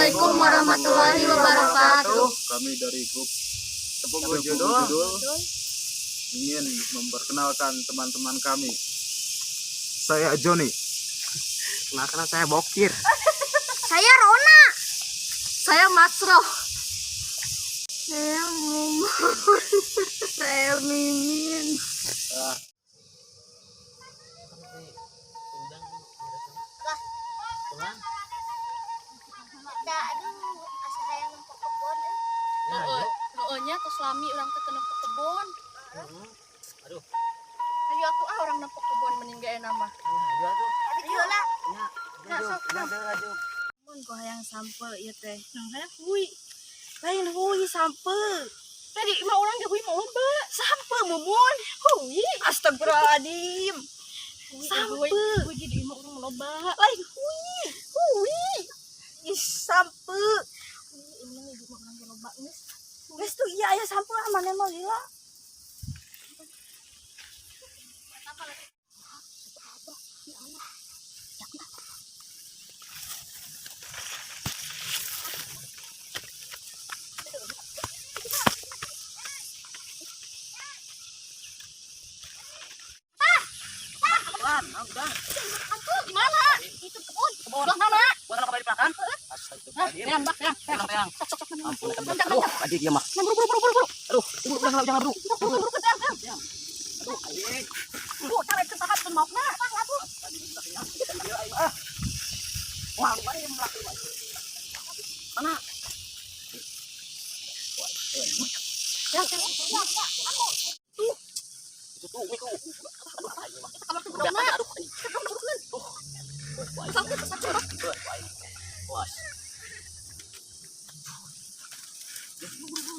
Assalamualaikum warahmatullahi wabarakatuh. Kami dari grup Tepung Judul ingin memperkenalkan teman-teman kami. Saya Joni. Kenalkan saya Bokir. Saya Rona. Saya Masro. Saya Mumun. Saya Mimin. Nya ke suami orang ke nempok kebon. Aduh. Ayo aku orang nempok kebon meninggal nama. Ayo lah. Mun kau yang sampe ieu teh. Nang hayang hui. Lain hui sampe. Tadi mah orang ge hui mau lomba. Sampe mumun. Hui. Astagfirullahaladzim. Sampe. Hui jadi mah orang lomba. Lain hui. Hui. Ih sampe. Ini ibu mah orang lomba geus. Geus tuh iya aya sampe amannya mah gila. Gimana? Itu kebun. Kebun mana? Buat anak di belakang. Yang bak, yang. Yang. Ampun, aduh, adik dia mah. Buru. Aduh, jangan buru. Buru ke yang. Aduh, adik. Bu, tarik ke tahap penokna. Atuh. Wah, mari melaki. Mana? Yang. Tuh. Itu tuh, Miku. Kamar tuh berapa? Aduh.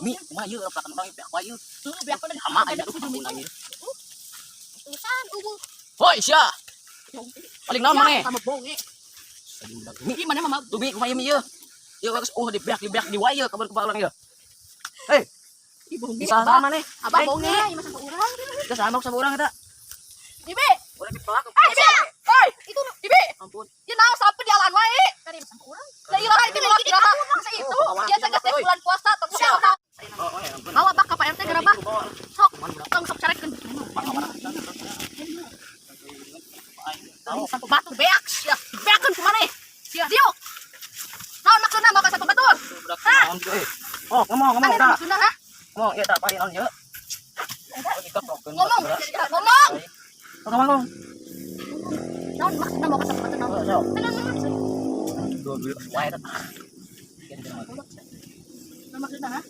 Mi, kumaha ieu belakang orang pihak wayu. Biar pada Sama aja aduh ampun anjir. tulisan Hoi, sia. Paling naon maneh? sama bonge. Mi, Di mana mama? tuh Mi, kumaha ieu? Ieu geus di pihak di wayu kabar orang ieu. Hei, Di bonge. bisa sama maneh. Abah bonge, ieu mah sama urang. Kita sama urang eta. Ibe. Boleh dipelak. Ibe. Oi, itu Ibe. Ampun. Ieu naon sampai di alan wae. Tadi sama urang. Da ilaha itu lagi ilaha. Masa itu? Ieu teh geus bulan puasa tong siapa? Oh, ya ampun. Bawa bak ka Pak RT gerabah. Sok, tong sok carekeun. Sampai batu beak sia. Beakeun ku maneh. Sia, diuk. Naon maksudna mau ka sampai batu? Oh, ngomong Ada dah. maksudna ha? Ngomong ya tak paling naon ieu. Ngomong. Ngomong. Naon maksudna mau ka sampai batu naon? Wae eta. Naon maksudna ha?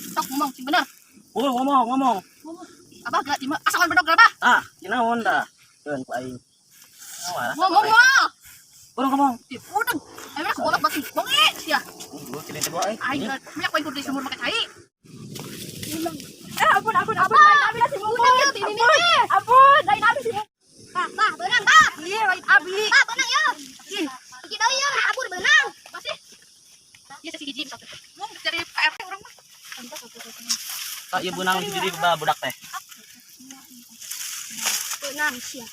Sok ngomong sing bener. Ngomong. Abah geus di asalkan bedog gerabah. Ah, naon dah? Keun ku aing. Ngomong moal. Ngomong. Udah. Ayo aku bolak batin. Bonge sia. Gua kilin kedua aing. Aing minyak kuing kudu sumur make cai. Ampun. Lain abi sih Mumun. Ampun, lain abi sih. Tah, beunang tah. Iya, lain abi. Tah, beunang ya. Ih, iki deui ya, ampun beunang. Masih. Ieu teh si hiji satu. Mun dari PRT urang mah. Tak ieu beunang jadi budak teh. Beunang sia.